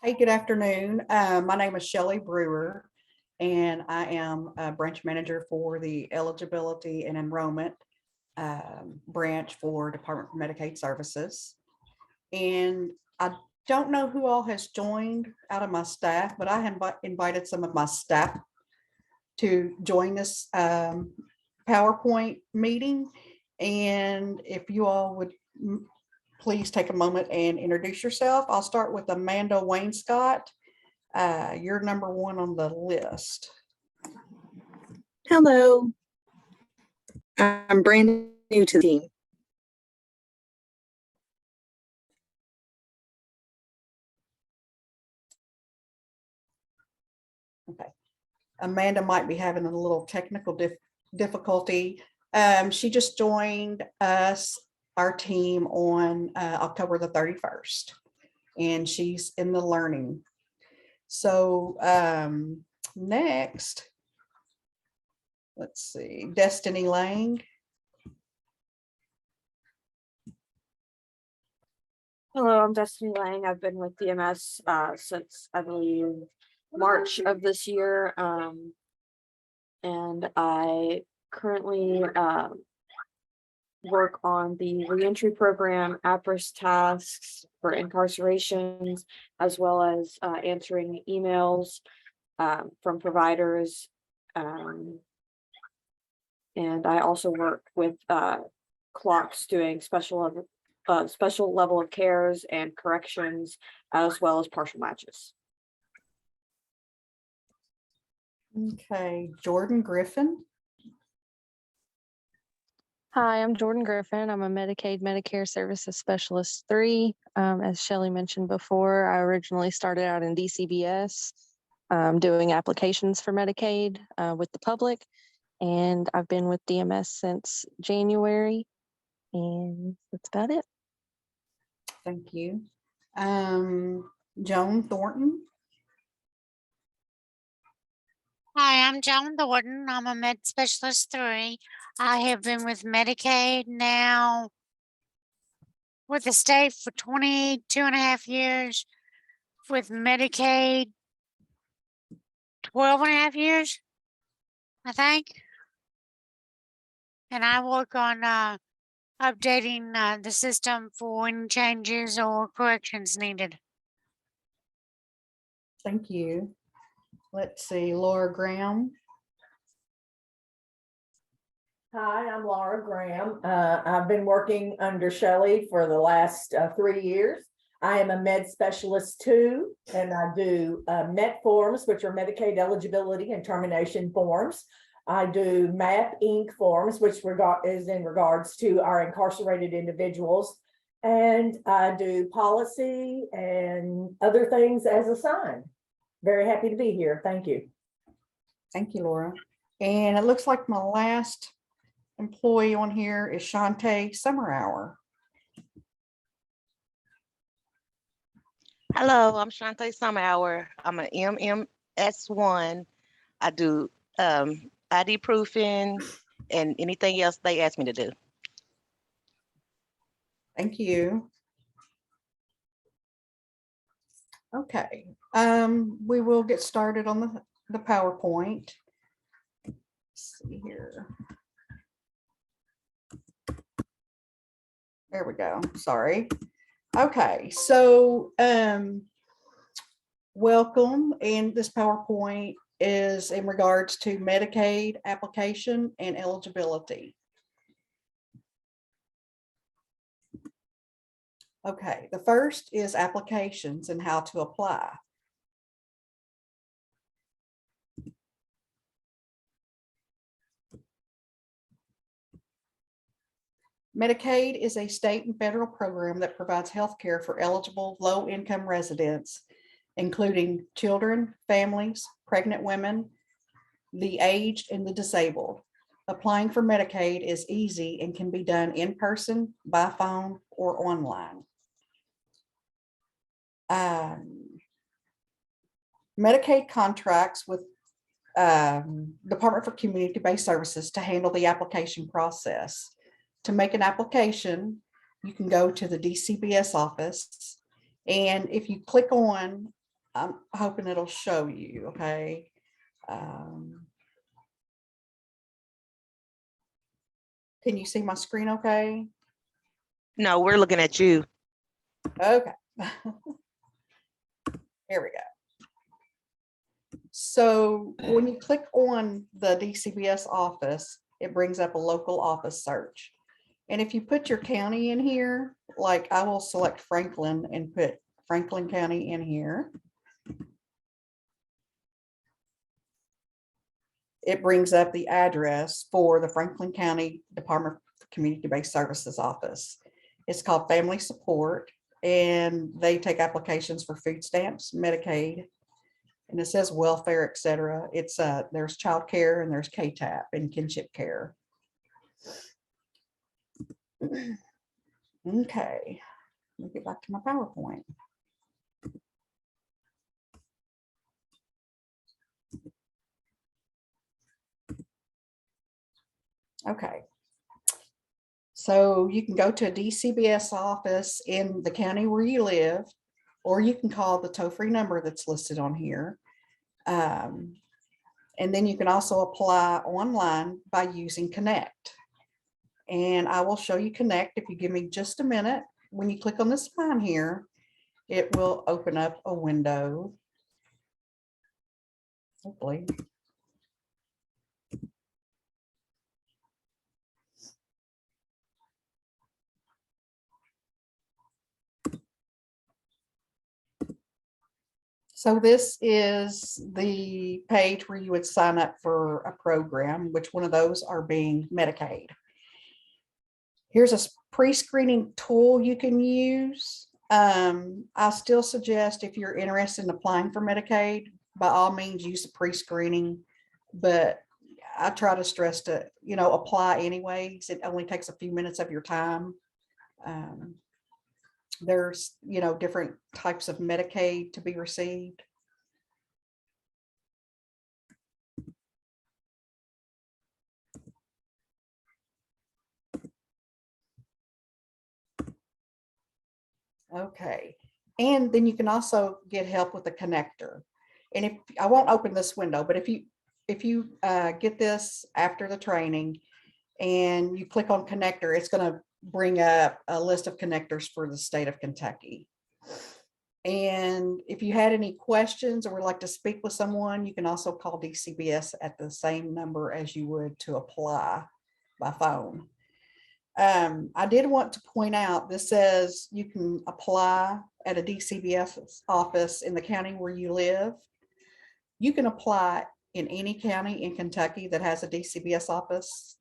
Hey, good afternoon. My name is Shelley Brewer, and I am a branch manager for the Eligibility and Enrollment branch for Department for Medicaid Services. And I don't know who all has joined out of my staff, but I have invited some of my staff to join this PowerPoint meeting. And if you all would please take a moment and introduce yourself. I'll start with Amanda Wainscott. You're number one on the list. Hello, I'm brand new to the team. Okay. Amanda might be having a little technical difficulty. She just joined our team on October the 31st, and she's in the learning. So next, let's see, Destiny Lang. Hello, I'm Destiny Lang. I've been with DMS since I believe March of this year. And I currently work on the reentry program, APRIS tasks for incarcerations, as well as answering emails from providers. And I also work with clocks doing special level of cares and corrections, as well as partial matches. Okay, Jordan Griffin. Hi, I'm Jordan Griffin. I'm a Medicaid Medicare Services Specialist 3. As Shelley mentioned before, I originally started out in DCBS doing applications for Medicaid with the public, and I've been with DMS since January, and that's about it. Thank you. Joan Thornton. Hi, I'm Joan Thornton. I'm a Med Specialist 3. I have been with Medicaid now with the state for 22.5 years, with Medicaid 12.5 years, I think. And I work on updating the system for when changes or corrections needed. Thank you. Let's see, Laura Graham. Hi, I'm Laura Graham. I've been working under Shelley for the last 3 years. I am a Med Specialist 2, and I do MET forms, which are Medicaid eligibility and termination forms. I do MAP Inc. forms, which is in regards to our incarcerated individuals. And I do policy and other things as assigned. Very happy to be here. Thank you. Thank you, Laura. And it looks like my last employee on here is Shantae Summerhour. Hello, I'm Shantae Summerhour. I'm an MMS1. I do ID proofing and anything else they ask me to do. Thank you. Okay, we will get started on the PowerPoint. Let's see here. There we go. Sorry. Okay, so welcome. And this PowerPoint is in regards to Medicaid application and eligibility. Okay, the first is applications and how to apply. Medicaid is a state and federal program that provides health care for eligible low-income residents, including children, families, pregnant women, the aged, and the disabled. Applying for Medicaid is easy and can be done in person, by phone, or online. Medicaid contracts with Department for Community-Based Services to handle the application process. To make an application, you can go to the DCBS office, and if you click on I'm hoping it'll show you, okay? Can you see my screen okay? No, we're looking at you. Okay. Here we go. So when you click on the DCBS office, it brings up a local office search. And if you put your county in here, like I will select Franklin and put Franklin County in here. It brings up the address for the Franklin County Department of Community-Based Services office. It's called Family Support, and they take applications for food stamps, Medicaid, and it says welfare, et cetera. It's there's child care and there's KTAP and kinship care. Okay, let me get back to my PowerPoint. Okay. So you can go to a DCBS office in the county where you live, or you can call the toll-free number that's listed on here. And then you can also apply online by using Connect. And I will show you Connect if you give me just a minute. When you click on this line here, it will open up a window. Hopefully. So this is the page where you would sign up for a program, which one of those are being Medicaid. Here's a pre-screening tool you can use. I still suggest if you're interested in applying for Medicaid, by all means use the pre-screening, but I try to stress to, apply anyways. It only takes a few minutes of your time. There's, different types of Medicaid to be received. Okay, and then you can also get help with the connector. And if I won't open this window, but if you get this after the training and you click on connector, it's going to bring up a list of connectors for the state of Kentucky. And if you had any questions or would like to speak with someone, you can also call DCBS at the same number as you would to apply by phone. I did want to point out, this says you can apply at a DCBS office in the county where you live. You can apply in any county in Kentucky that has a DCBS office.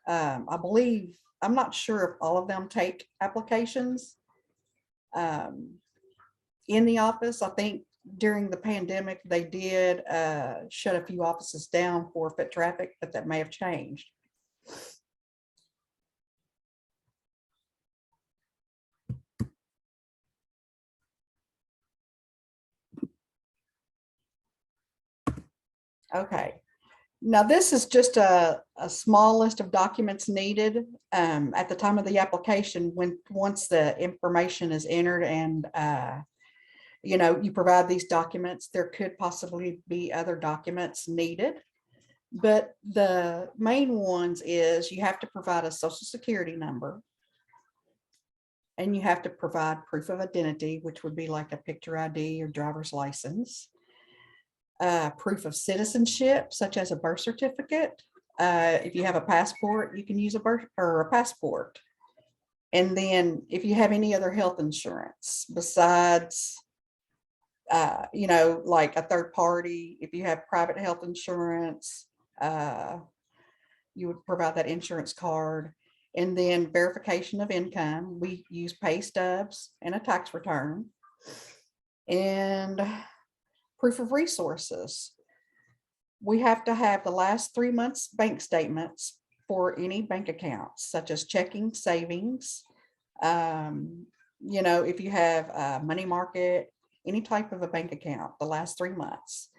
I believe, I'm not sure if all of them take applications in the office. I think during the pandemic, they did shut a few offices down for foot traffic, but that may have changed. Okay, now this is just a small list of documents needed at the time of the application once the information is entered and you provide these documents. There could possibly be other documents needed, but the main ones is you have to provide a social security number and you have to provide proof of identity, which would be like a picture ID or driver's license. Proof of citizenship, such as a birth certificate. If you have a passport, you can use a birth or a passport. And then if you have any other health insurance besides, like a third party, if you have private health insurance, you would provide that insurance card. And then verification of income. We use pay stubs and a tax return. And proof of resources. We have to have the last 3 months bank statements for any bank accounts, such as checking, savings. If you have a money market, any type of a bank account, the last 3 months.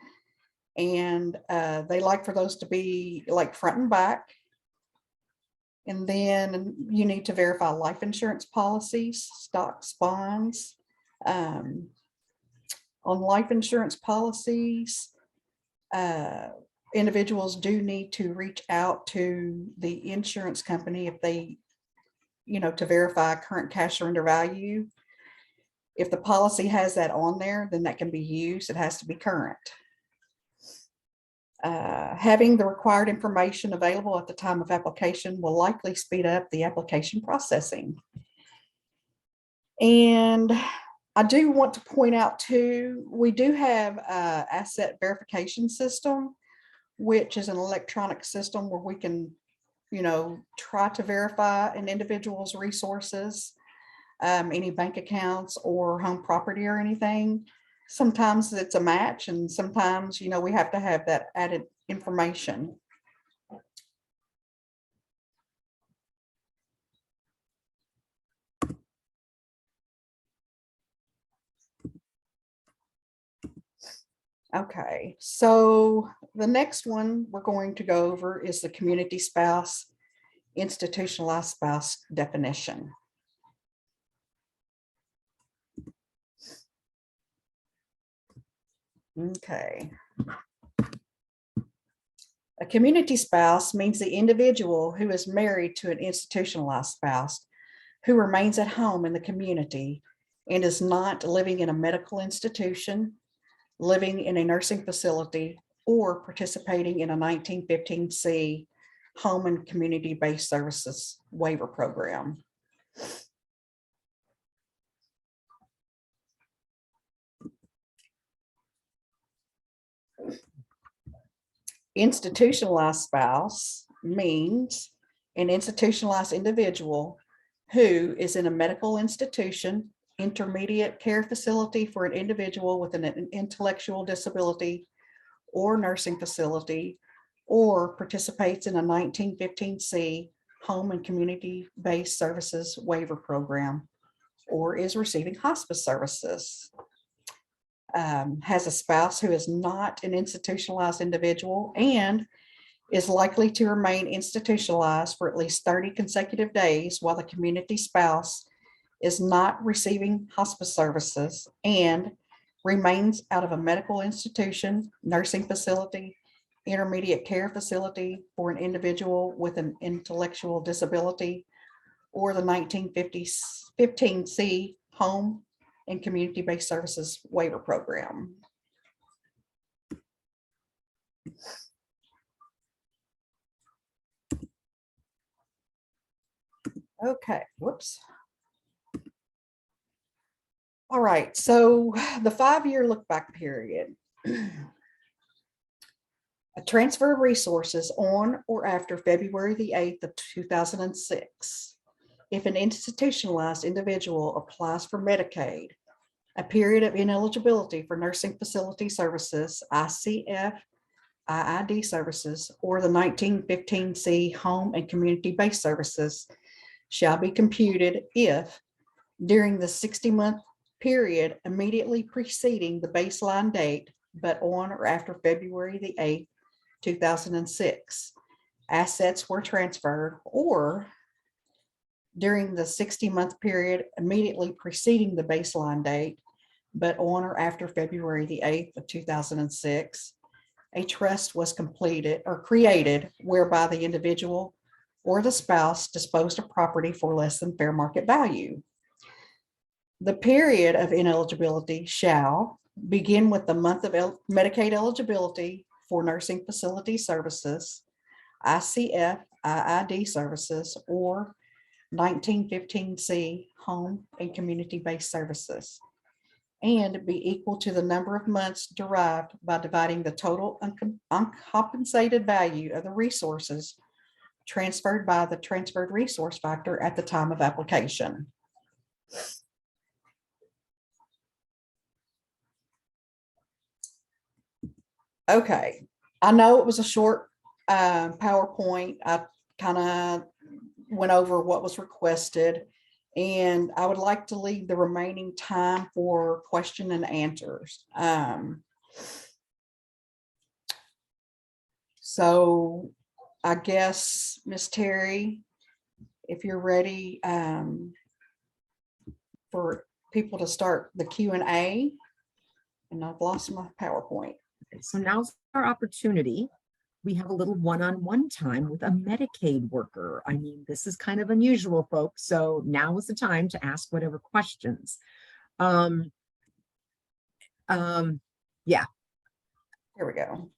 And they like for those to be like front and back. And then you need to verify life insurance policies, stocks, bonds, On life insurance policies, individuals do need to reach out to the insurance company if they, to verify current cash surrender value. If the policy has that on there, then that can be used. It has to be current. Having the required information available at the time of application will likely speed up the application processing. And I do want to point out too, we do have an asset verification system, which is an electronic system where we can, try to verify an individual's resources, any bank accounts or home property or anything. Sometimes it's a match, and sometimes, we have to have that added information. Okay, so the next one we're going to go over is the community spouse, institutionalized spouse definition. Okay. A community spouse means the individual who is married to an institutionalized spouse who remains at home in the community and is not living in a medical institution, living in a nursing facility, or participating in a 1915C home and community-based services waiver program. Institutionalized spouse means an institutionalized individual who is in a medical institution, intermediate care facility for an individual with an intellectual disability, or nursing facility, or participates in a 1915C home and community-based services waiver program, or is receiving hospice services. Has a spouse who is not an institutionalized individual and is likely to remain institutionalized for at least 30 consecutive days while the community spouse is not receiving hospice services and remains out of a medical institution, nursing facility, intermediate care facility for an individual with an intellectual disability, or the 1915C home and community-based services waiver program. Okay, whoops. All right, so the 5-year look back period. A transfer of resources on or after February the 8th of 2006. If an institutionalized individual applies for Medicaid, a period of ineligibility for nursing facility services, ICF, IID services, or the 1915C home and community-based services shall be computed if during the 60-month period immediately preceding the baseline date, but on or after February the 8th, 2006, assets were transferred, or during the 60-month period immediately preceding the baseline date, but on or after February the 8th of 2006, a trust was completed or created whereby the individual or the spouse disposed of property for less than fair market value. The period of ineligibility shall begin with the month of Medicaid eligibility for nursing facility services, ICF, IID services, or 1915C home and community-based services, and be equal to the number of months derived by dividing the total uncompensated value of the resources transferred by the transferred resource factor at the time of application. Okay, I know it was a short PowerPoint. I kind of went over what was requested, and I would like to leave the remaining time for question and answers. So I guess, Ms. Terry, if you're ready for people to start the Q&A. And I've lost my PowerPoint. Okay, so now's our opportunity. We have a little one-on-one time with a Medicaid worker. I mean, this is kind of unusual, folks. So now is the time to ask whatever questions. Yeah. Here we go.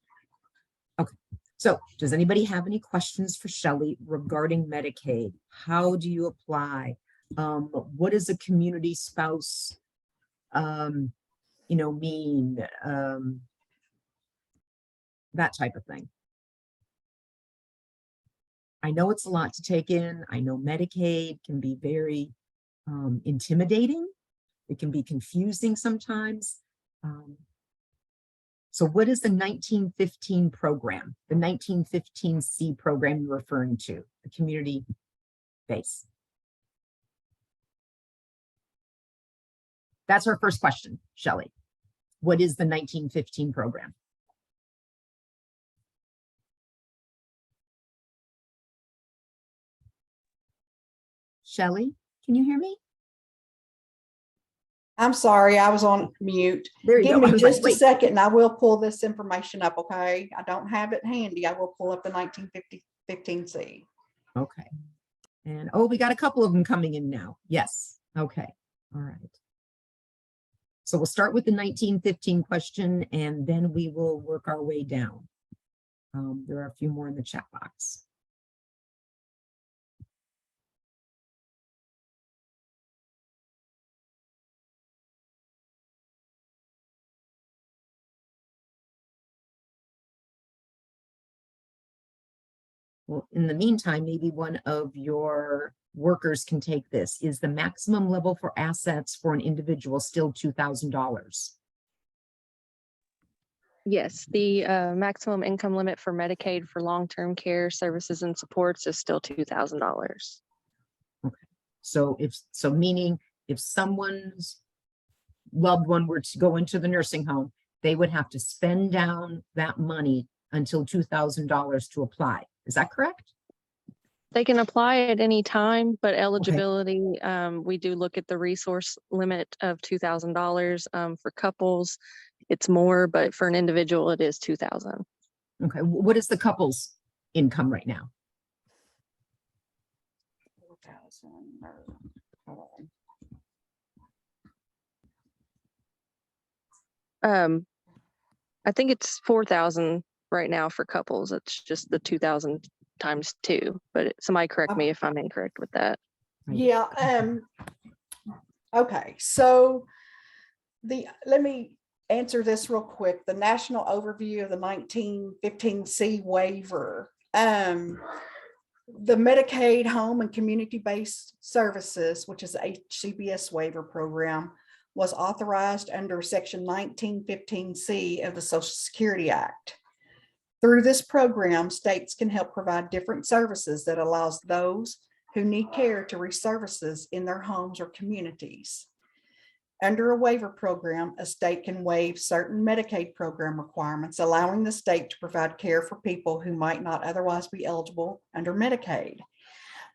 So does anybody have any questions for Shelley regarding Medicaid? How do you apply? What is a community spouse, mean? That type of thing. I know it's a lot to take in. I know Medicaid can be very intimidating. It can be confusing sometimes. So what is the 1915 program, the 1915C program you're referring to, the community base? That's our first question, Shelley. What is the 1915 program? Shelley, can you hear me? I'm sorry, I was on mute. There you Give go. I me was like, just a wait. second and I will pull this information up, okay? I don't have it handy. I will pull up the 1915C. Okay. And we got a couple of them coming in now. Yes. Okay. All right. So we'll start with the 1915 question and then we will work our way down. There are a few more in the chat box. Well, in the meantime, maybe one of your workers can take this. Is the maximum level for assets for an individual still $2,000? Yes, the maximum income limit for Medicaid for long-term care services and supports is still $2,000. So meaning if someone's loved one were to go into the nursing home, they would have to spend down that money until $2,000 to apply. Is that correct? They can apply at any time, but eligibility, we do look at the resource limit of $2,000. For couples, it's more, but for an individual, it is $2,000. Okay. What is the couple's income right now? 4,000 or, hold on. I think it's 4,000 right now for couples. It's just the 2,000 times 2, but somebody correct me if I'm incorrect with that. Yeah. Okay. So let me answer this real quick. The national overview of the 1915C waiver. The Medicaid home and community-based services, which is the HCBS waiver program, was authorized under Section 1915C of the Social Security Act. Through this program, states can help provide different services that allows those who need care to reach services in their homes or communities. Under a waiver program, a state can waive certain Medicaid program requirements, allowing the state to provide care for people who might not otherwise be eligible under Medicaid.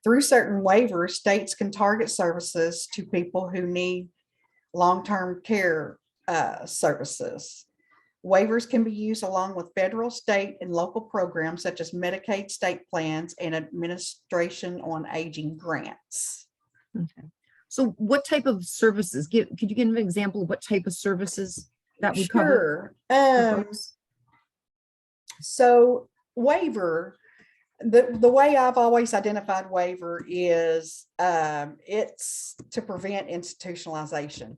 Through certain waivers, states can target services to people who need long-term care services. Waivers can be used along with federal, state, and local programs such as Medicaid state plans and administration on aging grants. Okay. So what type of services, could you give an example of what type of services that we cover? Sure. So waiver, the way I've always identified waiver is it's to prevent institutionalization.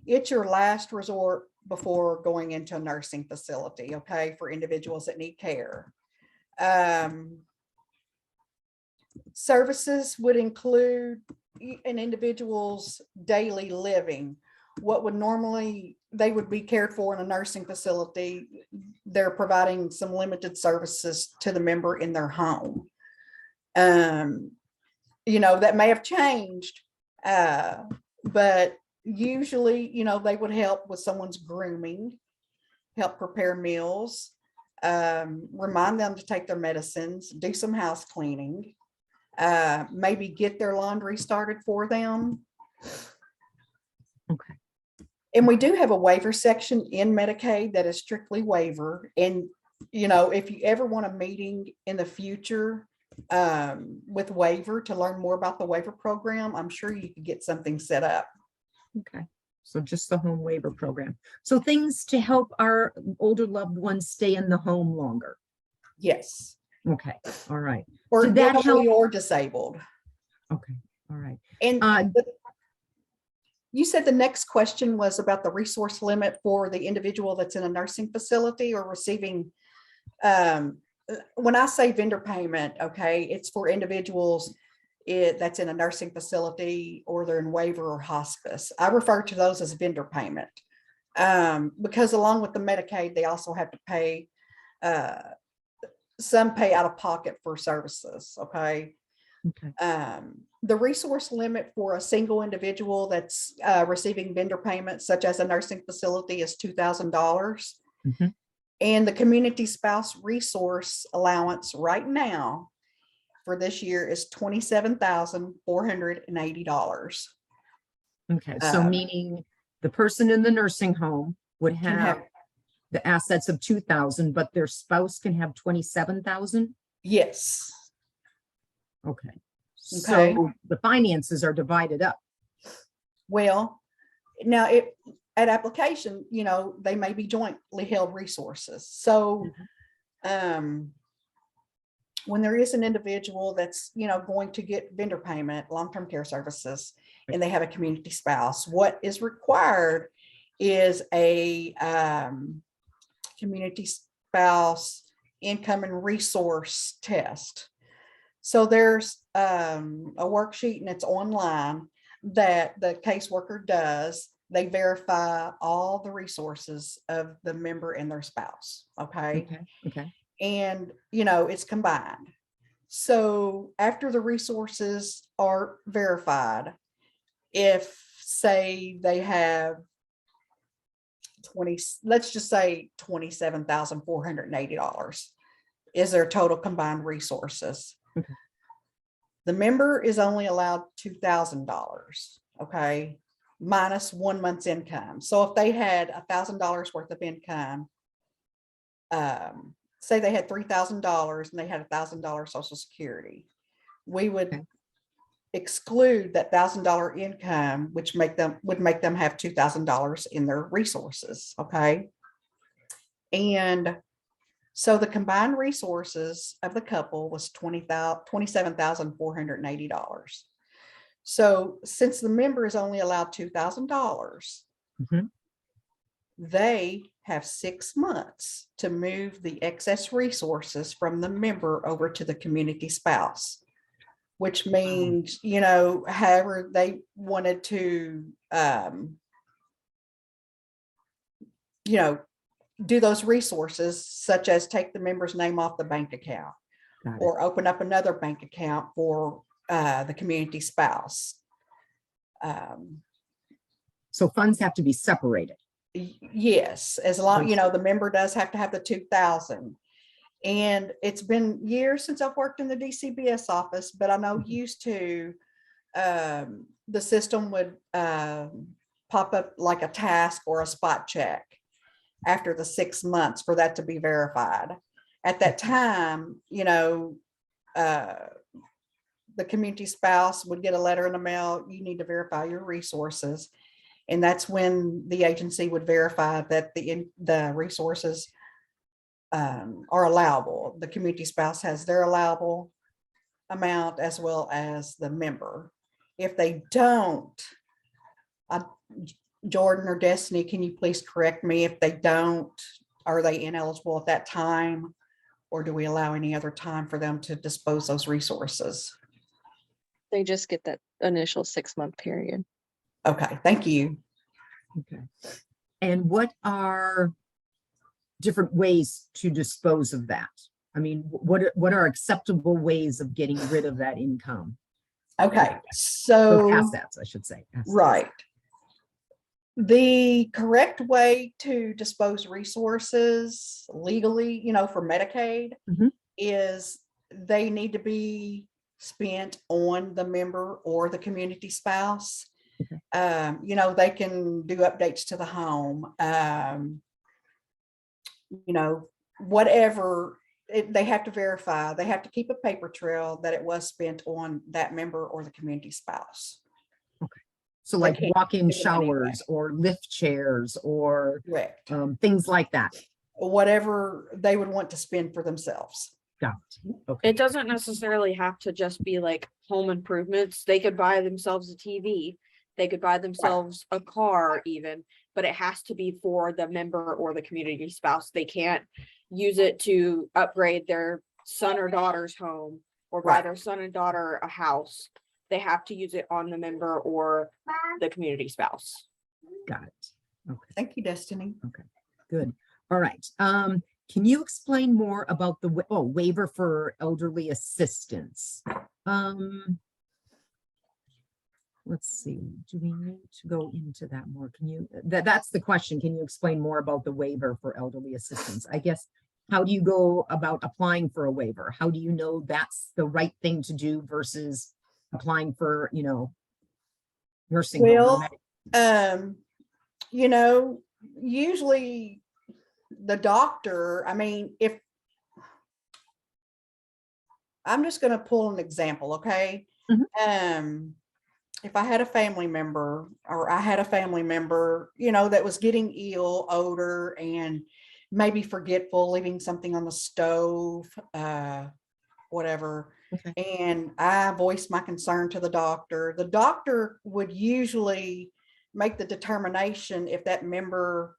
It's your last resort before going into a nursing facility, okay, for individuals that need care. Services would include an individual's daily living. What would normally they would be cared for in a nursing facility, they're providing some limited services to the member in their home. That may have changed, but usually, they would help with someone's grooming, help prepare meals, remind them to take their medicines, do some house cleaning, maybe get their laundry started for them. Okay. And we do have a waiver section in Medicaid that is strictly waiver. And, you know, if you ever want a meeting in the future with waiver to learn more about the waiver program, I'm sure you could get something set up. Okay, so just the home waiver program. So things to help our older loved ones stay in the home longer. Yes. Okay, all right. Or Did that elderly help? or disabled. Okay, all right. And Uh, you said the next question was about the resource limit for the individual that's in a nursing facility or receiving. When I say vendor payment, okay, it's for individuals that's in a nursing facility or they're in waiver or hospice. I refer to those as vendor payment. Because along with the Medicaid, they also have to pay, some pay out of pocket for services, okay? Okay, The resource limit for a single individual that's receiving vendor payments, such as a nursing facility, is $2,000. Mhm. And the community spouse resource allowance right now for this year is $27,480. okay. So meaning the person in the nursing home would Can have the assets of 2,000, but their spouse can have 27,000? Yes. Okay. Okay. So the finances are divided up. Well, now at application, you know, they may be jointly held resources. So, when there is an individual that's, you know, going to get vendor payment, long-term care services, and they have a community spouse, what is required is a community spouse income and resource test. So there's a worksheet and it's online that the caseworker does. They verify all the resources of the member and their spouse. Okay. Okay, okay. And, you know, it's combined. So after the resources are verified, if say they have 20, let's just say $27,480 is their total combined resources. Okay. The member is only allowed $2,000, okay, minus 1 month's income. So if they had $1,000 worth of income, say they had $3,000 and they had $1,000 Social Security, we would Okay. exclude that $1,000 income, which would make them have $2,000 in their resources. Okay. And so the combined resources of the couple was $27,480. So since the member is only allowed $2,000, Mhm. they have 6 months to move the excess resources from the member over to the community spouse, which means, you know, however they wanted to, you know, do those resources, such as take the member's name off the bank account Got it. or open up another bank account for the community spouse. So funds have to be separated. Yes, as long, you know, the member does have to have the 2,000. And it's been years since I've worked in the DCBS office, but I know used to, the system would pop up like a task or a spot check after the 6 months for that to be verified. At that time, you know, the community spouse would get a letter in the mail, you need to verify your resources. And that's when the agency would verify that the resources are allowable. The community spouse has their allowable amount as well as the member. If they don't, Jordan or Destiny, can you please correct me? If they don't, are they ineligible at that time? Or do we allow any other time for them to dispose those resources? They just get that initial 6-month period. Okay, thank you. Okay. And what are different ways to dispose of that? I mean, what are acceptable ways of getting rid of that income? Okay, Those so, assets, I should say. Assets. right. The correct way to dispose resources legally, you know, for Medicaid Mhm. is they need to be spent on the member or the community spouse. You know, they can do updates to the home. You know, whatever, they have to verify, they have to keep a paper trail that it was spent on that member or the community spouse. So They like can't walk-in give them anyway. showers or lift chairs or Correct. things like that. Whatever they would want to spend for themselves. Got it. Okay. It doesn't necessarily have to just be like home improvements. They could buy themselves a TV. They could buy themselves a car even, but it has to be for the member or the community spouse. They can't use it to upgrade their son or daughter's home or buy Right. their son and daughter a house. They have to use it on the member or the community spouse. Got it. Okay. Thank you, Destiny. Good. All right. Can you explain more about the waiver for elderly assistance? Let's see. Do we need to go into that more? Can you? That's the question. Can you explain more about the waiver for elderly assistance? I guess. How do you go about applying for a waiver? How do you know that's the right thing to do versus applying for, you know, nursing home or Well, you know, usually the doctor, I mean, if I'm just going to pull an example, okay? If I had a family member or I had a family member, you know, that was getting ill, older, and maybe forgetful, leaving something on the stove, whatever. Okay. And I voiced my concern to the doctor would usually make the determination if that member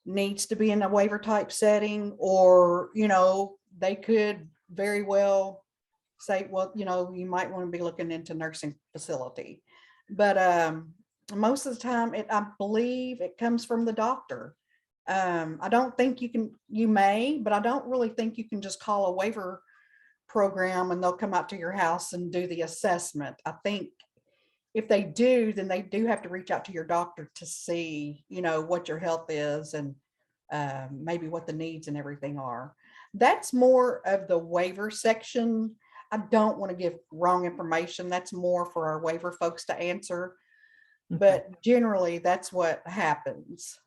needs to be in a waiver type setting, or, you know, they could very well say, well, you know, you might want to be looking into nursing facility. But most of the time I believe it comes from the doctor. I don't think you may, but I don't really think you can just call a waiver program and they'll come out to your house and do the assessment. I think if they do, then they do have to reach out to your doctor to see, you know, what your health is and maybe what the needs and everything are. That's more of the waiver section. I don't want to give wrong information. That's more for our waiver folks to answer. But generally, that's what happens.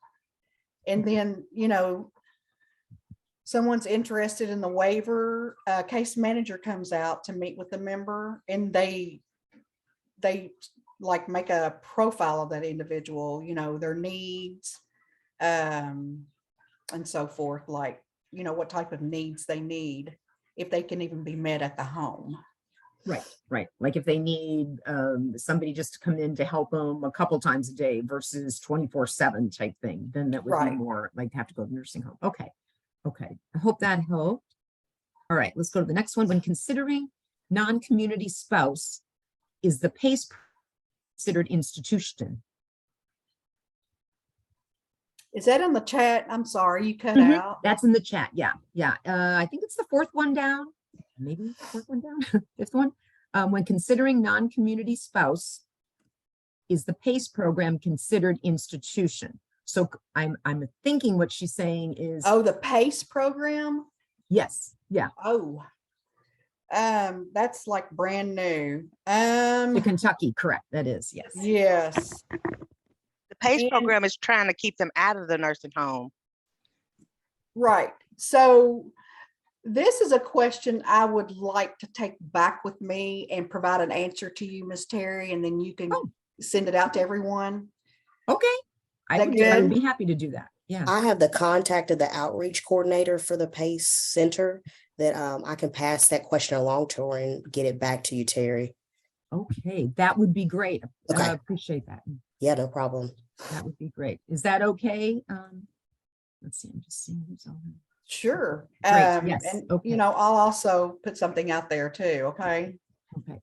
And then, you know, someone's interested in the waiver, case manager comes out to meet with the member, and they like make a profile of that individual, you know, their needs, and so forth, like, you know, what type of needs they need, if they can even be met at the home. Right. Like if they need somebody just to come in to help them a couple times a day versus 24/7 type thing, then that would Right. be more like have to go to nursing home. Okay. I hope that helped. All right, let's go to the next one. When considering non-community spouse, is the PACE considered institution? Is that in the chat? I'm sorry, you cut Mhm. out. That's in the chat. Yeah. I think it's the fourth one down. Maybe fourth one down, fifth one. When considering non-community spouse, is the PACE program considered institution? So I'm thinking what she's saying is, Oh, the PACE program? yes, yeah, Oh, that's like brand new. to Kentucky, correct? That is, yes. Yes. The PACE And- program is trying to keep them out of the nursing home. Right. So this is a question I would like to take back with me and provide an answer to you, Miss Terry, and then you can send it out to everyone. Okay, I That would good? be happy to do that. Yeah. I have the contact of the outreach coordinator for the PACE Center that I can pass that question along to her and get it back to you, Terry. Okay, that would be great. Okay. I appreciate that. Yeah, no problem. That would be great. Is that okay? Let's see, I'm just seeing who's on. Sure. Great, yes, And okay. you know, I'll also put something out there too. Okay. Okay.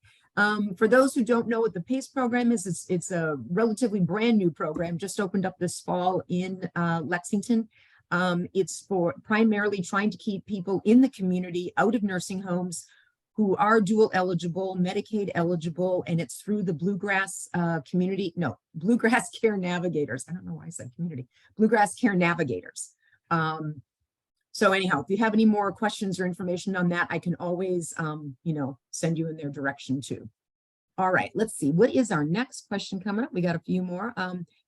For those who don't know what the PACE program is, it's a relatively brand new program, just opened up this fall in Lexington. It's for primarily trying to keep people in the community out of nursing homes who are dual eligible, Medicaid eligible, and it's through the Bluegrass Bluegrass Care Navigators. I don't know why I said community. Bluegrass Care Navigators. So anyhow, if you have any more questions or information on that, I can always, send you in their direction too. All right, let's see. What is our next question coming up? We got a few more.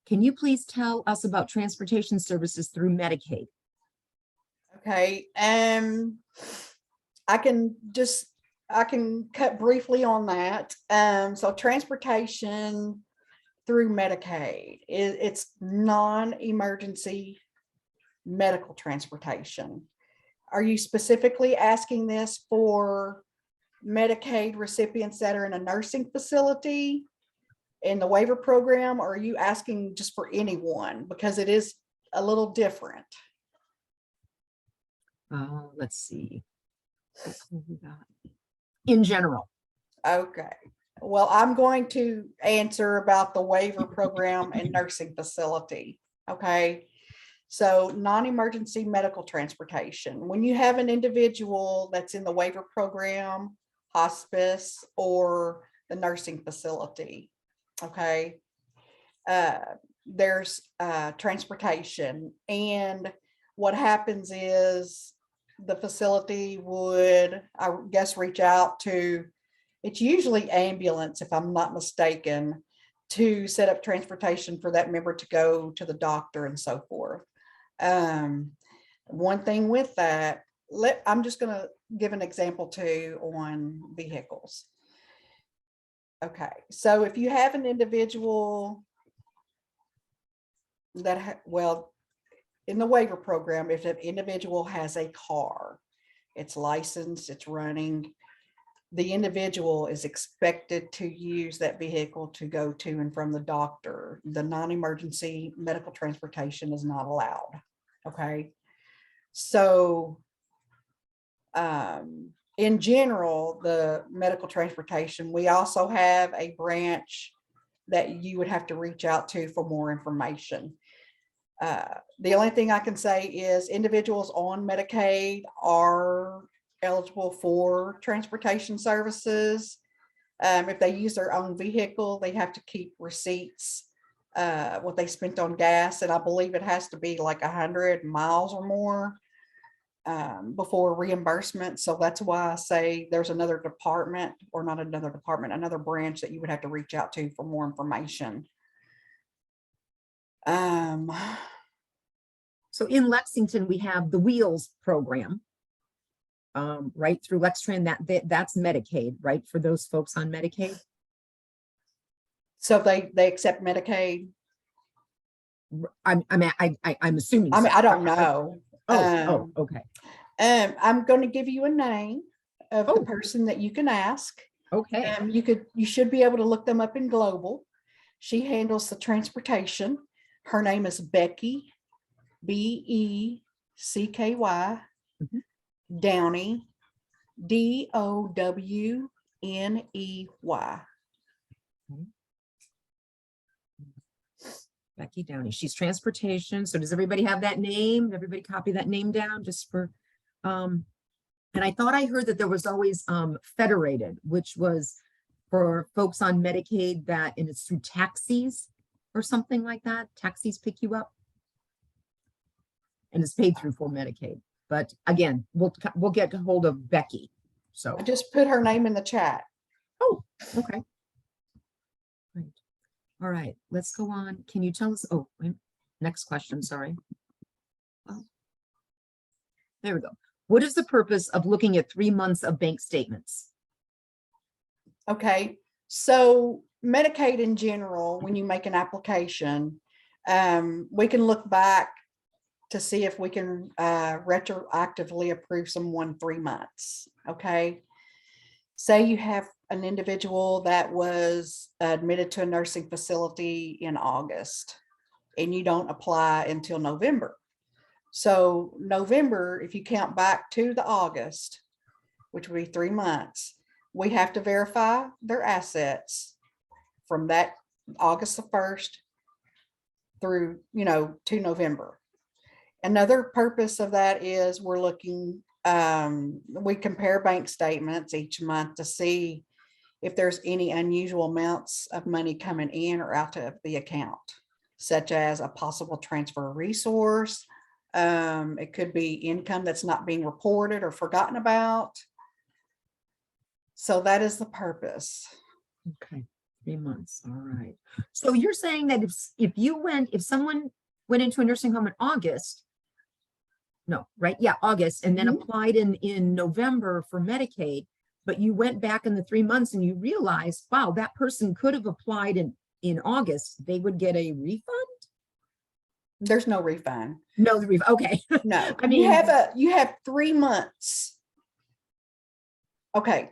Can you please tell us about transportation services through Medicaid? Okay, I can cut briefly on that. So transportation through Medicaid, it's non-emergency medical transportation. Are you specifically asking this for Medicaid recipients that are in a nursing facility in the waiver program, or are you asking just for anyone? Because it is a little different. Let's see. What we got? In general. Okay, well, I'm going to answer about the waiver program and nursing facility. Okay, so non-emergency medical transportation. When you have an individual that's in the waiver program, hospice, or the nursing facility, okay, there's transportation. And what happens is the facility would, I guess, reach out to, it's usually ambulance, if I'm not mistaken, to set up transportation for that member to go to the doctor and so forth. One thing with that, I'm just going to give an example too on vehicles. Okay, so if you have an individual that, well, in the waiver program, if an individual has a car, it's licensed, it's running, the individual is expected to use that vehicle to go to and from the doctor. The non-emergency medical transportation is not allowed. Okay. So in general, the medical transportation, we also have a branch that you would have to reach out to for more information. The only thing I can say is individuals on Medicaid are eligible for transportation services. If they use their own vehicle, they have to keep receipts, what they spent on gas. And I believe it has to be like 100 miles or more before reimbursement. So that's why I say there's another department, or not another department, another branch that you would have to reach out to for more information. So in Lexington, we have the Wheels program, right, through Lextran. That's Medicaid, right, for those folks on Medicaid. So they accept Medicaid. I'm assuming. I mean, so. I don't know. Okay. I'm going to give you a name of the Oh. person that you can ask. Okay. You should be able to look them up in Global. She handles the transportation. Her name is Becky, Becky, Mhm. Downey, Downey. Becky Downey. She's transportation. So does everybody have that name? Everybody copy that name down just for, and I thought I heard that there was always Federated, which was for folks on Medicaid that, and it's through taxis or something like that. Taxis pick you up. And it's paid through for Medicaid. But again, we'll get a hold of Becky. So I just put her name in the chat. oh, okay. Great. All right, let's go on. Can you tell us? Oh, wait, next question. Sorry. Oh, there we go. What is the purpose of looking at 3 months of bank statements? Okay, so Medicaid in general, when you make an application, we can look back to see if we can retroactively approve someone 3 months. Okay, say you have an individual that was admitted to a nursing facility in August and you don't apply until November. So November, if you count back to the August, which would be 3 months, we have to verify their assets from that August the 1st through, to November. Another purpose of that is we're looking, we compare bank statements each month to see if there's any unusual amounts of money coming in or out of the account, such as a possible transfer resource. It could be income that's not being reported or forgotten about. So that is the purpose. Okay, 3 months, all right. So you're saying that if someone went into a nursing home in August, no, right? Yeah, August, and then Mhm. applied in November for Medicaid, but you went back in the 3 months and you realized, wow, that person could have applied in August, they would get a refund? There's no refund. No, okay. No, I mean, you have 3 months. Okay.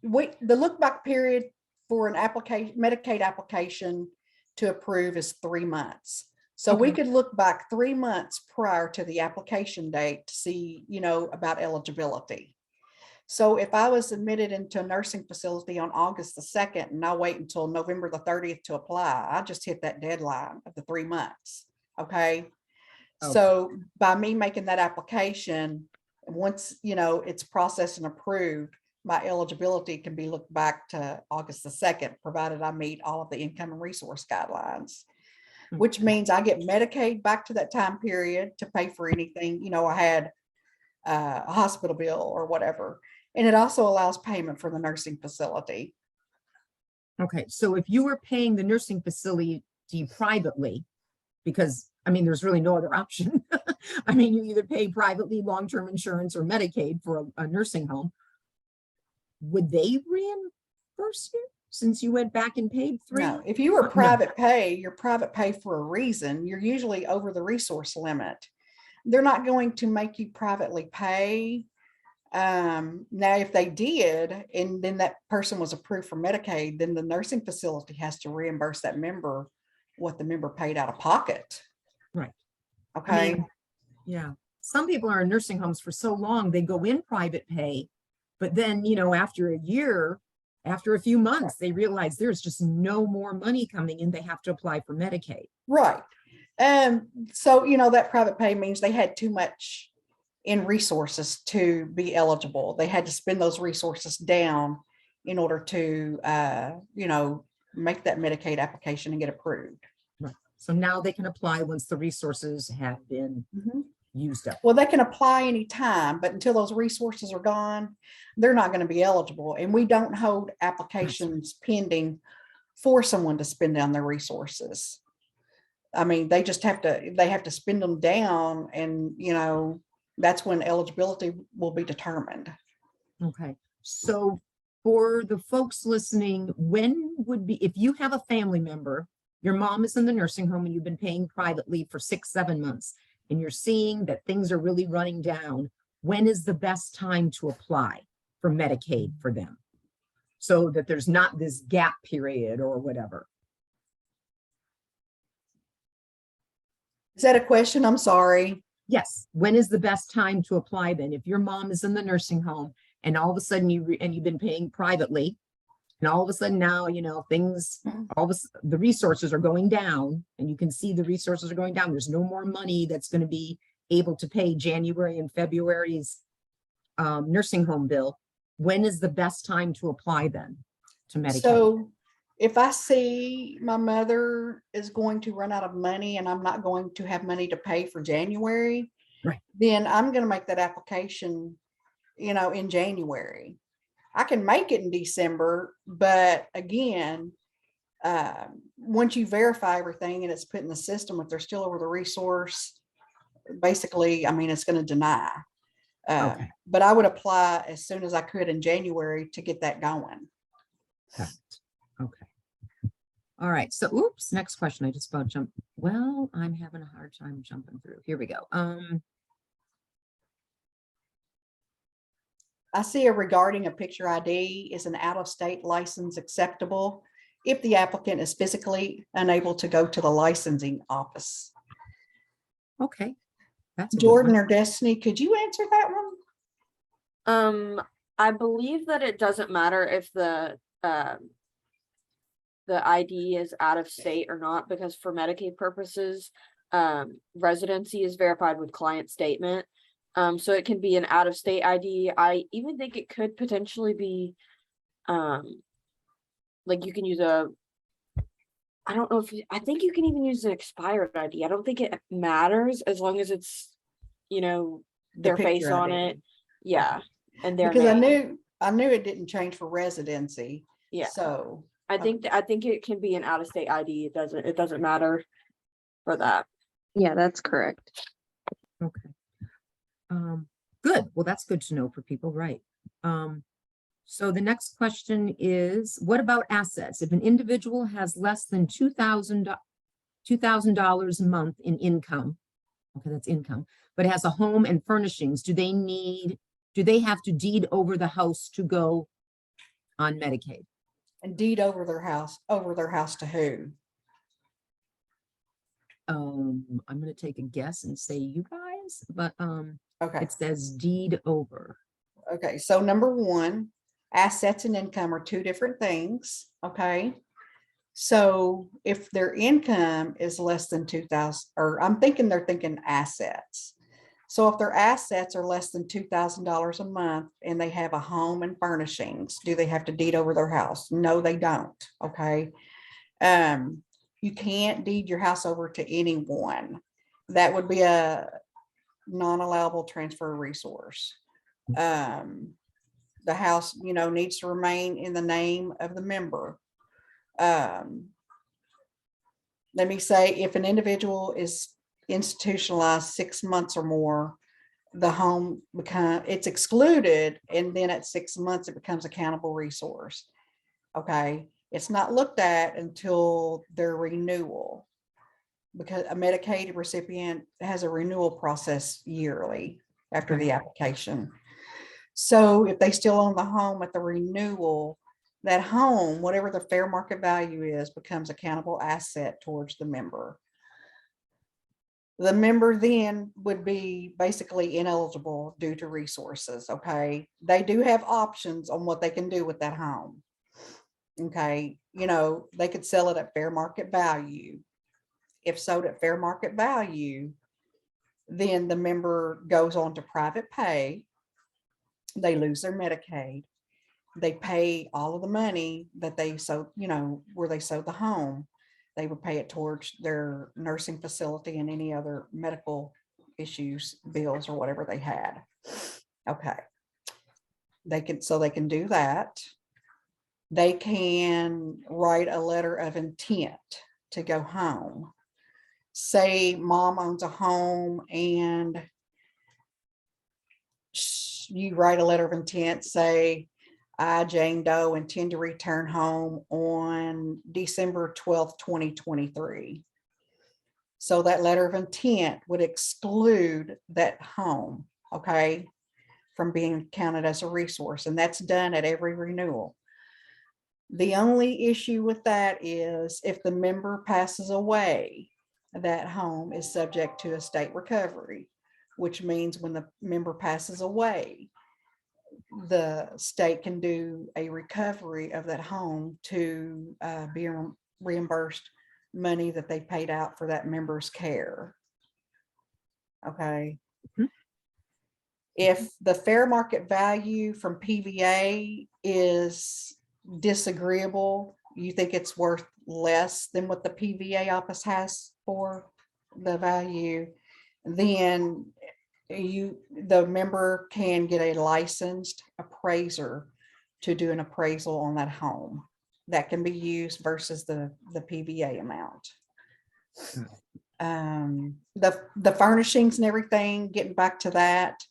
The look back period for an application, Medicaid application to approve is 3 months. So we Okay. could look back 3 months prior to the application date to see, about eligibility. So if I was admitted into a nursing facility on August the 2nd and I wait until November the 30th to apply, I just hit that deadline of the 3 months. Okay. Okay. So by me making that application, once, it's processed and approved, my eligibility can be looked back to August the 2nd, provided I meet all of the income and resource guidelines, which means I get Medicaid back to that time period to pay for anything, I had a hospital bill or whatever. And it also allows payment for the nursing facility. Okay, so if you were paying the nursing facility privately, because I mean, there's really no other option. I mean, you either pay privately long-term insurance or Medicaid for a nursing home. Would they reimburse you since you went back and paid three? No, if you were No. private pay, you're private pay for a reason. You're usually over the resource limit. They're not going to make you privately pay. Now, if they did, and then that person was approved for Medicaid, then the nursing facility has to reimburse that member what the member paid out of pocket. Right. Okay. I mean, yeah. Some people are in nursing homes for so long, they go in private pay, but then, after a year, after a few months, they realize there's just no more money coming in. They have to apply for Medicaid. Right. So, that private pay means they had too much in resources to be eligible. They had to spend those resources down in order to, make that Medicaid application and get approved. Right. So now they can apply once the resources have been used up. Well, they can apply anytime, but until those resources are gone, they're not going to be eligible. And we don't hold applications pending for someone to spend down their resources. I mean, they have to spend them down, and, that's when eligibility will be determined. Okay. So for the folks listening, when would be, if you have a family member, your mom is in the nursing home and you've been paying privately for 6-7 months, and you're seeing that things are really running down, when is the best time to apply for Medicaid for them? So that there's not this gap period or whatever. Is that a question? I'm sorry. Yes. When is the best time to apply then? If your mom is in the nursing home and all of a sudden you've been paying privately, and all of a sudden now, things, the resources are going down, and you can see the resources are going down. There's no more money that's going to be able to pay January and February's nursing home bill. When is the best time to apply then to Medicaid? So if I see my mother is going to run out of money and I'm not going to have money to pay for January, right, then I'm going to make that application, in January. I can make it in December, but again, once you verify everything and it's put in the system, if they're still over the resource, basically, I mean, it's going to deny. Okay. But I would apply as soon as I could in January to get that going. Okay. All right. So, oops, next question. I just about jumped. Well, I'm having a hard time jumping through. Here we go. I see regarding a picture ID, is an out-of-state license acceptable if the applicant is physically unable to go to the licensing office? Okay. That's a good Jordan one. or Destiny, could you answer that one? I believe that it doesn't matter if the ID is out of state or not, because for Medicaid purposes, residency is verified with client statement. So it can be an out of state ID. I even think it could potentially be, like you can use I don't know I think you can even use an expired ID. I don't think it matters as long as it's, their face picture on ID. it. Yeah. And their Because name. I knew it didn't change for residency. Yeah. So I think it can be an out-of-state ID. It doesn't matter for that. Yeah, that's correct. Okay. Good. Well, that's good to know for people, right? So the next question is, what about assets? If an individual has less than $2,000 a month in income, okay, that's income, but has a home and furnishings, do they have to deed over the house to go on Medicaid? And deed over their house to who? I'm gonna take a guess and say you guys, but Okay, it says deed over. okay, so number one, assets and income are two different things, okay? So if their income is less than 2,000, or I'm thinking they're thinking assets. So if their assets are less than $2,000 a month and they have a home and furnishings, do they have to deed over their house? No, they don't, okay? You can't deed your house over to anyone. That would be a non-allowable transfer of resource. The house, needs to remain in the name of the member. Let me say, if an individual is institutionalized 6 months or more, the home it's excluded, and then at 6 months it becomes accountable resource. Okay, it's not looked at until their renewal, because a Medicaid recipient has a renewal process yearly after the application. So if they still own the home at the renewal, that home, whatever the fair market value is, becomes accountable asset towards the member. The member then would be basically ineligible due to resources, okay? They do have options on what they can do with that home. Okay, they could sell it at fair market value. If sold at fair market value, then the member goes on to private pay. They lose their Medicaid. They pay all of the money that they sold, where they sold the home. They would pay it towards their nursing facility and any other medical issues, bills, or whatever they had. Okay. They can do that. They can write a letter of intent to go home. Say mom owns a home and you write a letter of intent, say, I, Jane Doe, intend to return home on December 12th, 2023. So that letter of intent would exclude that home, okay, from being counted as a resource. And that's done at every renewal. The only issue with that is if the member passes away, that home is subject to estate recovery, which means when the member passes away, the state can do a recovery of that home to be reimbursed money that they paid out for that member's care. Okay. If the fair market value from PVA is disagreeable, you think it's worth less than what the PVA office has for the value, then the member can get a licensed appraiser to do an appraisal on that home. That can be used versus the PVA amount. The furnishings and everything, getting back to that,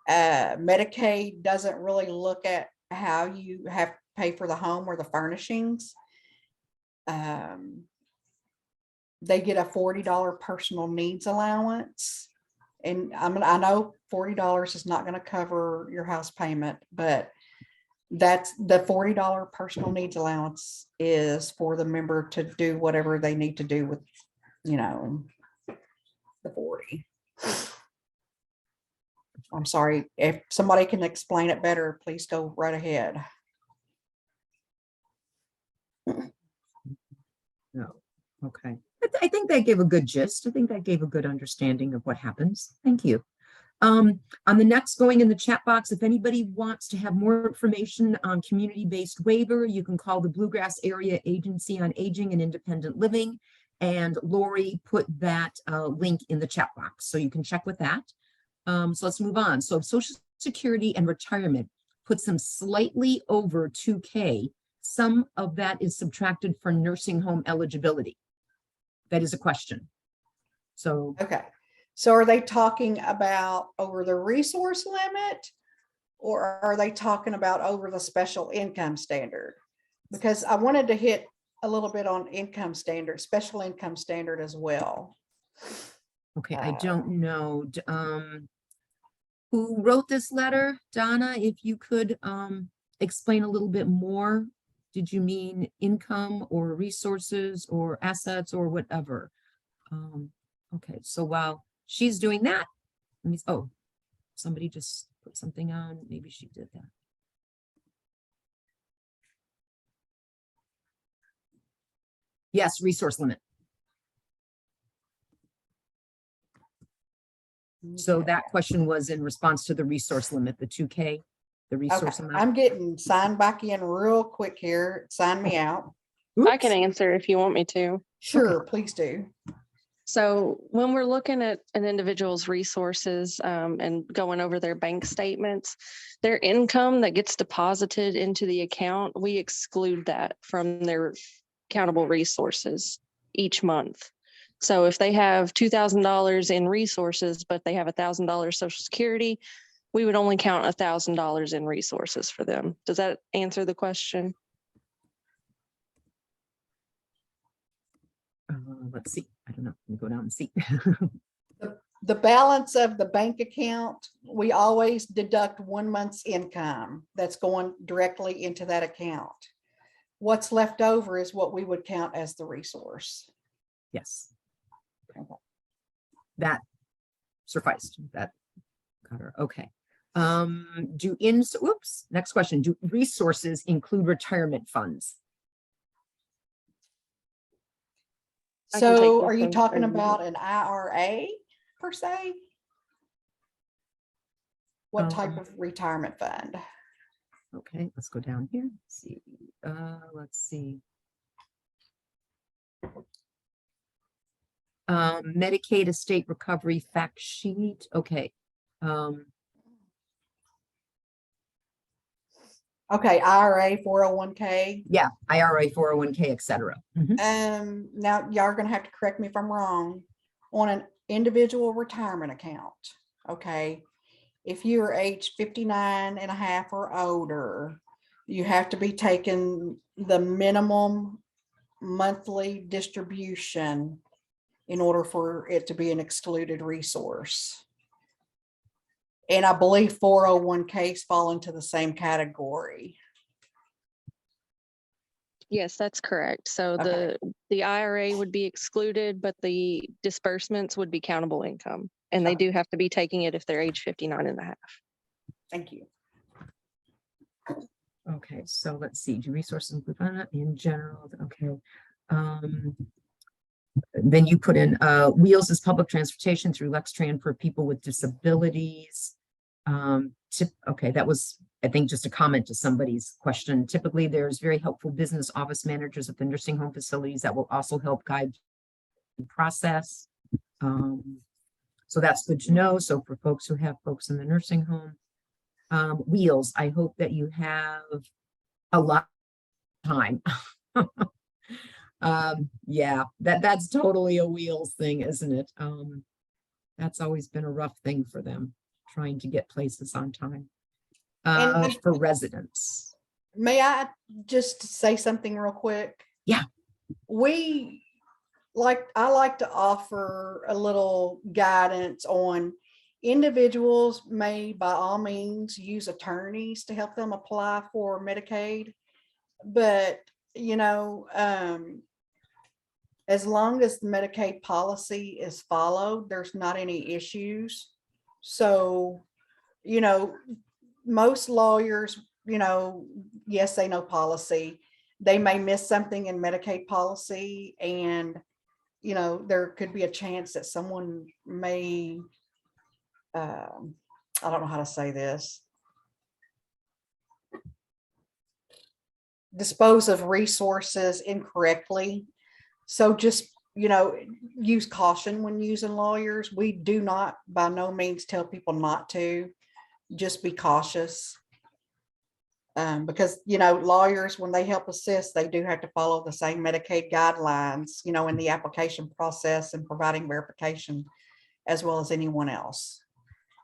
Medicaid doesn't really look at how you have to pay for the home or the furnishings. They get a $40 personal needs allowance. And I know $40 is not going to cover your house payment, but that's the $40 personal needs allowance is for the member to do whatever they need to do with, the 40. I'm sorry, if somebody can explain it better, please go right ahead. No, okay. I think that gave a good gist. I think that gave a good understanding of what happens. Thank you. On the next, going in the chat box, if anybody wants to have more information on community-based waiver, you can call the Bluegrass Area Agency on Aging and Independent Living. And Lori put that link in the chat box, so you can check with that. So let's move on. So Social Security and retirement puts them slightly over 2K. some of that is subtracted for nursing home eligibility? That is a question. So, Okay, so are they talking about over the resource limit? Or are they talking about over the special income standard? Because I wanted to hit a little bit on income standard, special income standard as well. okay, I don't know. Who wrote this letter? Donna, if you could explain a little bit more. Did you mean income or resources or assets or whatever? Okay, so while she's doing that, let me, oh, somebody just put something on. Maybe she did that. Yes, resource limit. So Okay. that question was in response to the resource limit, the 2K, the resource Okay, amount. I'm getting signed back in real quick here. Sign me out. I can Oops. answer if you want me to. Sure, please do. So when we're looking at an individual's resources and going over their bank statements, their income that gets deposited into the account, we exclude that from their countable resources each month. So if they have $2,000 in resources, but they have $1,000 Social Security, we would only count $1,000 in resources for them. Does that answer the question? Let's see. I don't know. Let me go down and see. The balance of the bank account, we always deduct 1 month's income that's going directly into that account. What's left over is what we would count as the resource. Yes. That sufficed. That got her. Okay. Whoops. Next question. Do resources include retirement funds? I can take So this are you one talking for you. about an IRA per se? What type of retirement fund? Okay, let's go down here. Let's see. Let's see. Medicaid estate recovery fact sheet. Okay. Okay, IRA, 401k. Yeah, IRA, 401k, et cetera. Mhm. Now y'all are gonna have to correct me if I'm wrong. On an individual retirement account, okay? If you are age 59 and a half or older, you have to be taking the minimum monthly distribution in order for it to be an excluded resource. And I believe 401ks fall into the same category. Yes, that's correct. So Okay. the IRA would be excluded, but the disbursements would be countable income. And they Okay. do have to be taking it if they're age 59 and a half. Thank you. Okay, so let's see. Do resources include in general? Okay. Then you put in wheels as public transportation through LexTran for people with disabilities. Okay, that was, I think, just a comment to somebody's question. Typically, there's very helpful business office managers at the nursing home facilities that will also help guide the process. So that's good to know. So for folks who have folks in the nursing home, wheels, I hope that you have a lot of time. Yeah, that's totally a wheels thing, isn't it? That's always been a rough thing for them, trying to get places on time. And For residents. may I just say something real quick? Yeah. I like to offer a little guidance on individuals may by all means use attorneys to help them apply for Medicaid. But, as long as the Medicaid policy is followed, there's not any issues. So, most lawyers, yes, they know policy. They may miss something in Medicaid policy, and, there could be a chance that someone may, I don't know how to say this, dispose of resources incorrectly. So just, use caution when using lawyers. We do not by no means tell people not to, just be cautious. Because, you know, lawyers, when they help assist, they do have to follow the same Medicaid guidelines, you know, in the application process and providing verification as well as anyone else.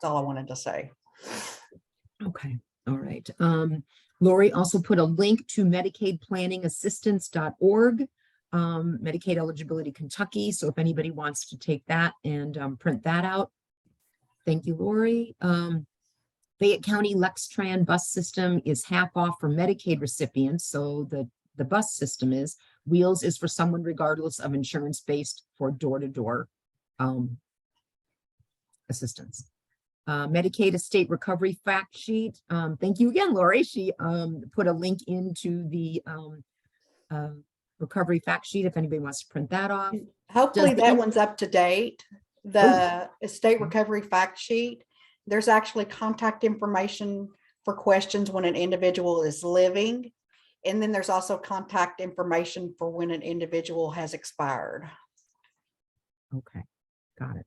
That's all I wanted to say. Okay, all right. Lori also put a link to MedicaidPlanningAssistance.org, Medicaid Eligibility Kentucky. So if anybody wants to take that and print that out. Thank you, Lori. Fayette County Lextran bus system is half off for Medicaid recipients. So the bus system is. Wheels is for someone regardless of insurance based for door-to-door assistance. Medicaid estate recovery fact sheet. Thank you again, Lori. She put a link into the recovery fact sheet if anybody wants to print that off. Hopefully the that in- one's up to date. The estate recovery fact sheet, there's actually contact information for questions when an individual is living. And then there's also contact information for when an individual has expired. Okay, got it.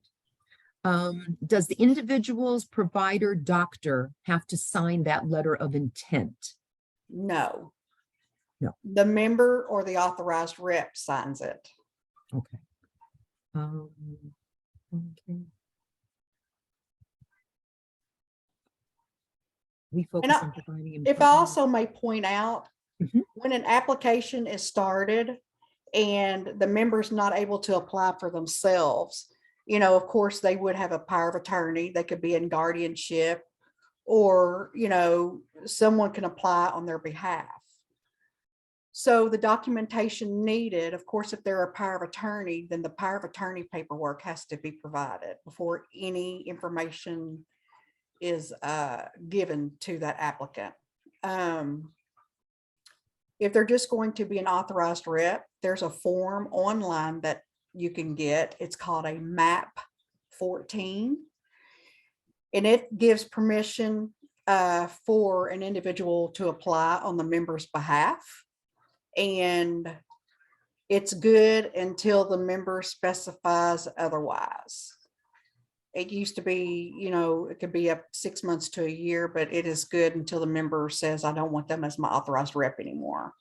Does the individual's provider doctor have to sign that letter of intent? No. No. The member or the authorized rep signs it. Okay. Okay. We focus on providing. If I also may point out, Mhm. when an application is started and the member's not able to apply for themselves, you know, of course, they would have a power of attorney. They could be in guardianship, or, you know, someone can apply on their behalf. So the documentation needed, of course, if they're a power of attorney, then the power of attorney paperwork has to be provided before any information is given to that applicant. If they're just going to be an authorized rep, there's a form online that you can get. It's called a MAP 14. And it gives permission for an individual to apply on the member's behalf. And it's good until the member specifies otherwise. It used to be, you know, it could be up 6 months to a year, but it is good until the member says, I don't want them as my authorized rep anymore.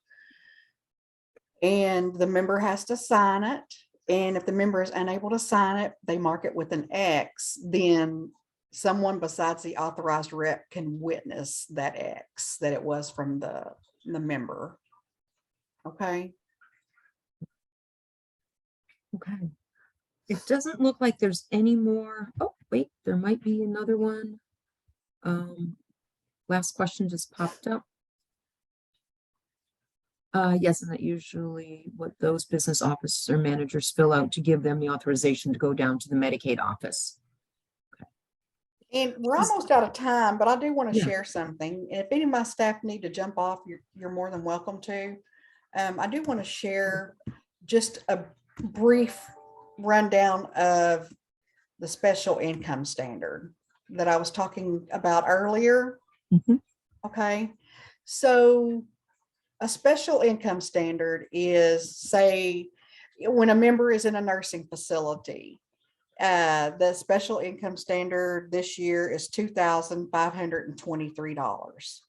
And the member has to sign it. And if the member is unable to sign it, they mark it with an X. Then someone besides the authorized rep can witness that X, that it was from the member. Okay. Okay. It doesn't look like there's any more. Oh, wait, there might be another one. Last question just popped up. Yes, and that usually what those business officers or managers fill out to give them the authorization to go down to the Medicaid office. And we're almost out of time, but I do want to Yeah. share something. And if any of my staff need to jump off, you're more than welcome to. I do want to share just a brief rundown of the special income standard that I was talking about earlier. Mhm. Okay, so a special income standard is, say, when a member is in a nursing facility, the special income standard this year is $2,523.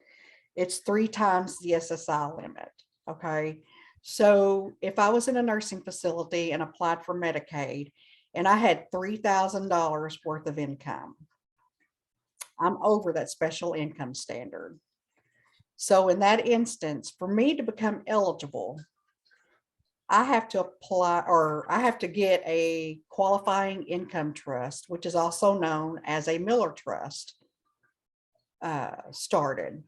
It's 3 times the SSI limit. Okay. So if I was in a nursing facility and applied for Medicaid and I had $3,000 worth of income, I'm over that special income standard. So in that instance, for me to become eligible, I have to apply, or I have to get a qualifying income trust, which is also known as a Miller Trust, started.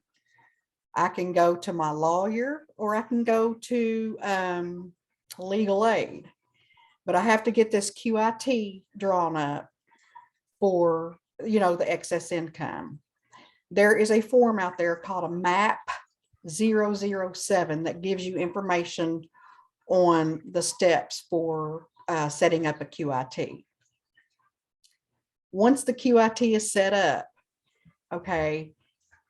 I can go to my lawyer or I can go to legal aid, but I have to get this QIT drawn up for, you know, the excess income. There is a form out there called a MAP 007 that gives you information on the steps for setting up a QIT. Once the QIT is set up, okay,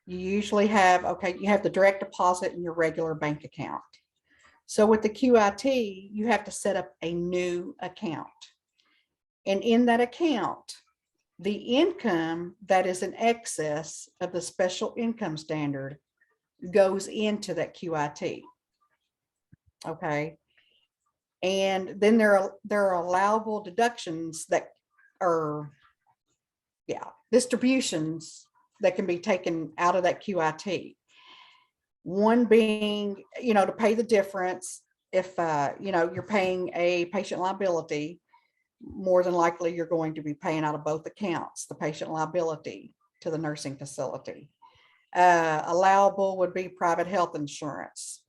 you usually have, you have the direct deposit in your regular bank account. So with the QIT, you have to set up a new account. And in that account, the income that is in excess of the special income standard goes into that QIT. Okay. And then there are allowable deductions that are, distributions that can be taken out of that QIT. One being, to pay the difference. If, you're paying a patient liability, more than likely you're going to be paying out of both accounts, the patient liability to the nursing facility. Allowable would be private health insurance.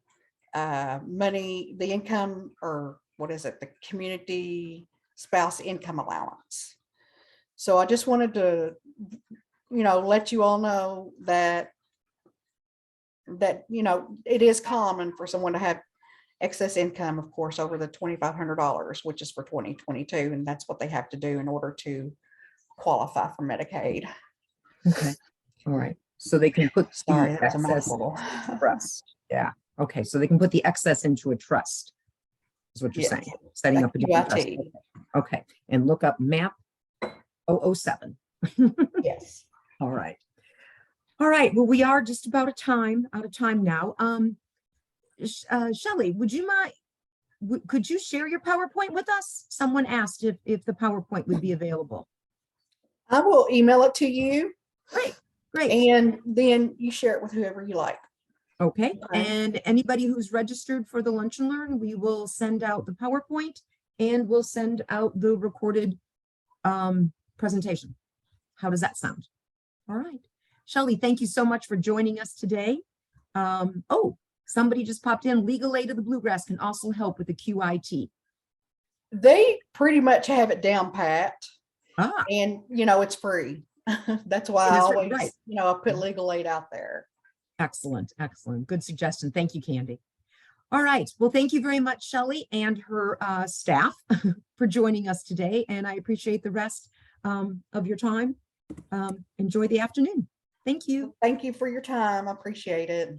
Money, the income, or what is it? The community spouse income allowance. So I just wanted to, let you all know that it is common for someone to have excess income, of course, over the $2,500, which is for 2022. And that's what they have to do in order to qualify for Medicaid. Okay. All right. So they can put Sorry, the that was a excess mouthful. into a trust. Yeah. Okay. So they can put the excess into a trust. Is what you're Yes. saying. Setting The up a different trust. QIT. Okay. And look up MAP 007. Yes. All right. All right. Well, we are just about out of time now. Shelley, would you mind, could you share your PowerPoint with us? Someone asked if the PowerPoint would be available. I will email it to you. Great. Great. And then you share it with whoever you like. Okay. Okay. And anybody who's registered for the Lunch and Learn, we will send out the PowerPoint and we'll send out the recorded presentation. How does that sound? All right. Shelley, thank you so much for joining us today. Oh, somebody just popped in. Legal Aid of the Bluegrass can also help with the QIT. They pretty much have it down pat. Ah, And, it's free. That's why It I is free, always, right. I put legal aid out there. excellent. Excellent. Good suggestion. Thank you, Candy. All right. Well, thank you very much, Shelley and her staff for joining us today. And I appreciate the rest of your time. Enjoy the afternoon. Thank you. Thank you for your time. I appreciate it.